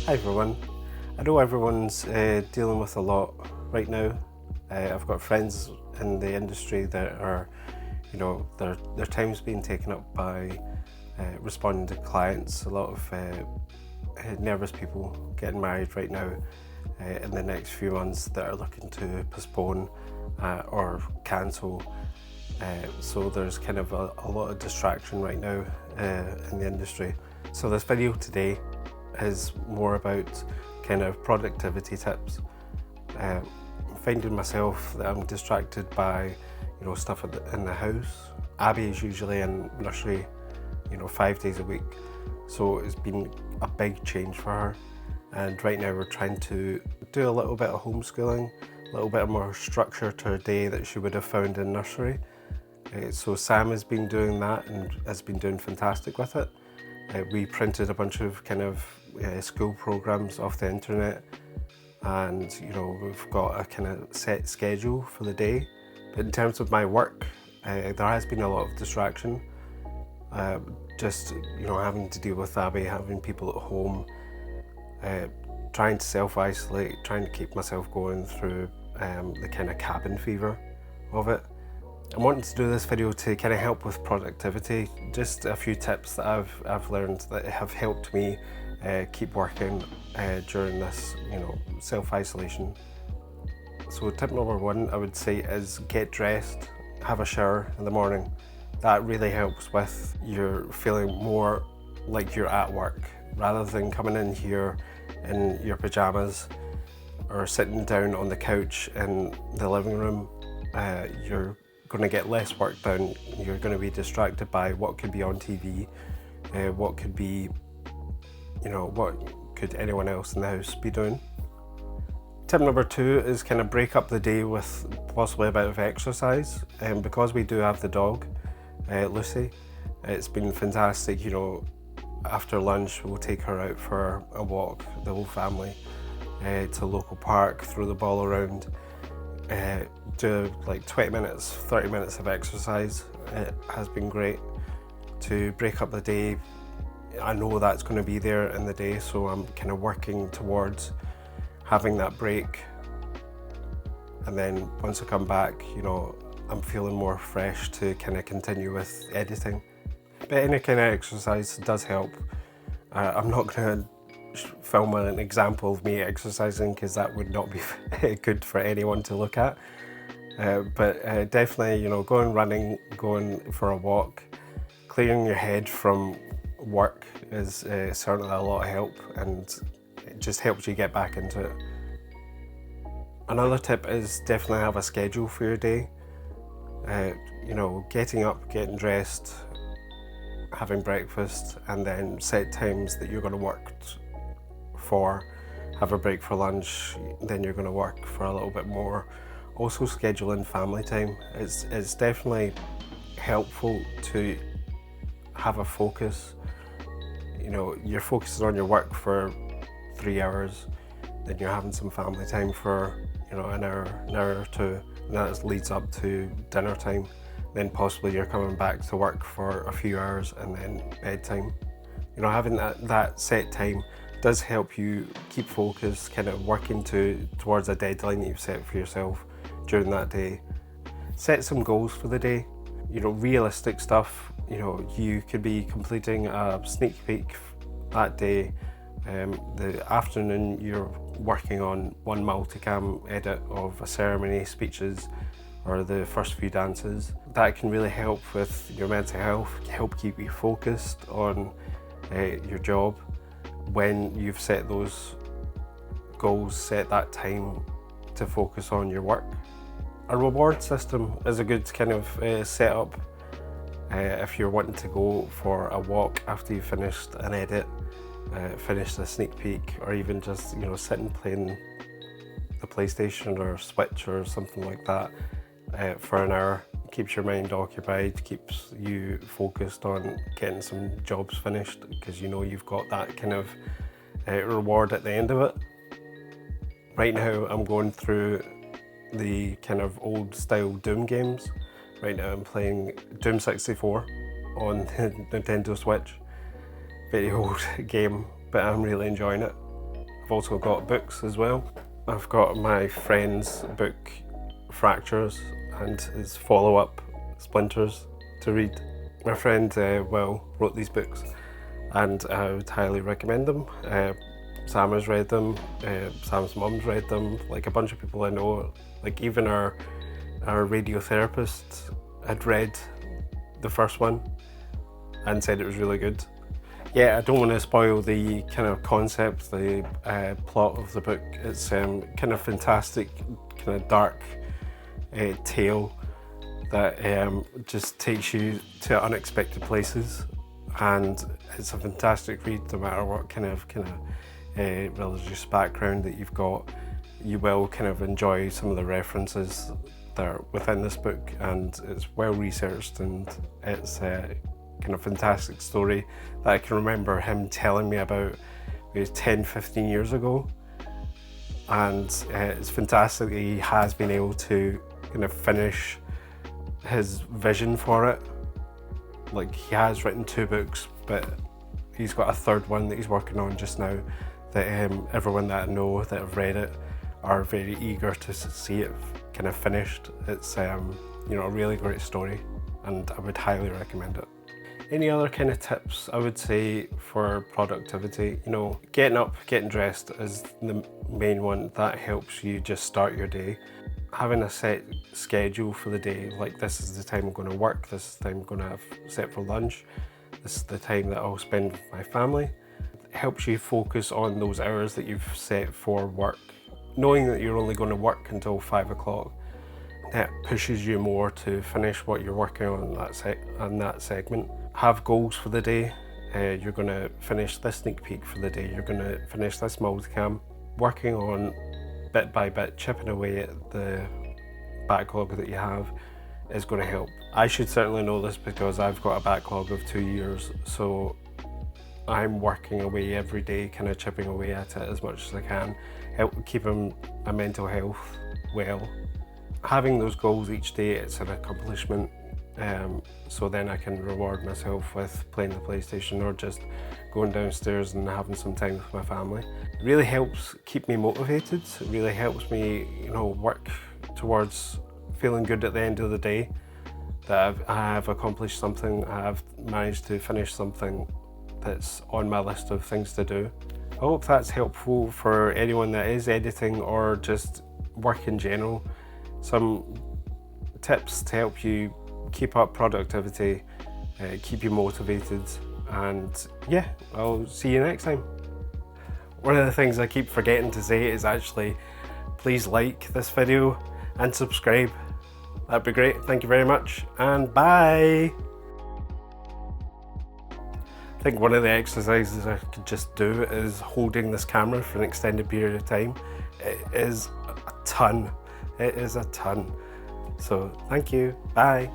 Hi everyone. I know everyone's dealing with a lot right now. I've got friends in the industry that are, their time's being taken up by responding to clients. A lot of nervous people getting married right now in the next few months that are looking to postpone or cancel. So there's kind of a lot of distraction right now in the industry. So this video today is more about kind of productivity tips. Finding myself that I'm distracted by, stuff in the house. Abby is usually in nursery, 5 days a week. So it's been a big change for her. And right now we're trying to do a little bit of homeschooling, a little bit more structure to her day that she would have found in nursery. So Sam has been doing that and has been doing fantastic with it. We printed a bunch of kind of school programs off the internet, and we've got a kind of set schedule for the day. But in terms of my work, there has been a lot of distraction. Just having to deal with Abby, having people at home, trying to self-isolate, trying to keep myself going through the kind of cabin fever of it. I'm wanting to do this video to kind of help with productivity, just a few tips that I've learned that have helped me keep working during this self-isolation. So tip number one I would say is get dressed, have a shower in the morning. That really helps with you feeling more like you're at work, rather than coming in here in your pajamas or sitting down on the couch in the living room. You're going to get less work done. You're going to be distracted by what could be on TV, what could be, what could anyone else in the house be doing. Tip number two is kind of break up the day with possibly a bit of exercise. And because we do have the dog, Lucy, it's been fantastic. After lunch we'll take her out for a walk, the whole family, to a local park, throw the ball around, do like 20 minutes, 30 minutes of exercise. It has been great to break up the day. I know that's going to be there in the day, so I'm kind of working towards having that break. And then once I come back, I'm feeling more fresh to kind of continue with editing. But any kind of exercise does help. I'm not going to film an example of me exercising because that would not be good for anyone to look at. But definitely, going running, going for a walk, clearing your head from work is certainly a lot of help, and it just helps you get back into it. Another tip is definitely have a schedule for your day. Getting up, getting dressed, having breakfast, and then set times that you're going to work for, have a break for lunch, then you're going to work for a little bit more. Also scheduling family time. It's definitely helpful to have a focus. You're focusing on your work for 3 hours, then you're having some family time for an hour or two, and that leads up to dinner time. Then possibly you're coming back to work for a few hours and then bedtime. Having that set time does help you keep focused, kind of working towards a deadline that you've set for yourself during that day. Set some goals for the day, realistic stuff. You could be completing a sneak peek that day. The afternoon you're working on one multicam edit of a ceremony, speeches, or the first few dances. That can really help with your mental health, help keep you focused on your job. When you've set those goals, set that time to focus on your work. A reward system is a good kind of setup if you're wanting to go for a walk after you've finished an edit, finished a sneak peek, or even just sitting playing the PlayStation or Switch or something like that for an hour. Keeps your mind occupied, keeps you focused on getting some jobs finished, because you've got that kind of reward at the end of it. Right now I'm going through the kind of old style Doom games. Right now I'm playing Doom 64 on the Nintendo Switch. Very old game, but I'm really enjoying it. I've also got books as well. I've got my friend's book, Fractures, and his follow-up, Splinters, to read. My friend Will wrote these books, and I would highly recommend them. Sam has read them, Sam's mum's read them, like a bunch of people I know, like even our radiotherapist had read the first one and said it was really good. Yeah, I don't want to spoil the kind of concept, the plot of the book. It's kind of fantastic, kind of dark tale that just takes you to unexpected places, and it's a fantastic read no matter what kind of religious background that you've got. You will kind of enjoy some of the references that are within this book, and it's well researched, and it's kind of fantastic story that I can remember him telling me about maybe 10-15 years ago, and it's fantastic that he has been able to kind of finish his vision for it. Like, he has written 2 books, but he's got a 3rd one that he's working on just now that everyone that I know that have read it are very eager to see it kind of finished. It's you know, a really great story, and I would highly recommend it. Any other kind of tips I would say for productivity? You know, getting up, getting dressed is the main one. That helps you just start your day. Having a set schedule for the day, like this is the time I'm going to work, this is the time I'm going to have set for lunch, this is the time that I'll spend with my family. It helps you focus on those hours that you've set for work. Knowing that you're only going to work until 5 o'clock, that pushes you more to finish what you're working on that segment. Have goals for the day. You're going to finish this sneak peek for the day, you're going to finish this multicam. Working on bit by bit, chipping away at the backlog that you have is going to help. I should certainly know this because I've got a backlog of 2 years, so I'm working away every day, kind of chipping away at it as much as I can, help keeping my mental health well. Having those goals each day, it's an accomplishment, so then I can reward myself with playing the PlayStation or just going downstairs and having some time with my family. It really helps keep me motivated. It really helps me, you know, work towards feeling good at the end of the day, that I have accomplished something, I have managed to finish something that's on my list of things to do. I hope that's helpful for anyone that is editing or just work in general. Some tips to help you keep up productivity, keep you motivated, and yeah, I'll see you next time. One of the things I keep forgetting to say is actually, please like this video and subscribe. That'd be great. Thank you very much, and bye. I think one of the exercises I could just do is holding this camera for an extended period of time. It is a ton. It is a ton. So thank you. Bye.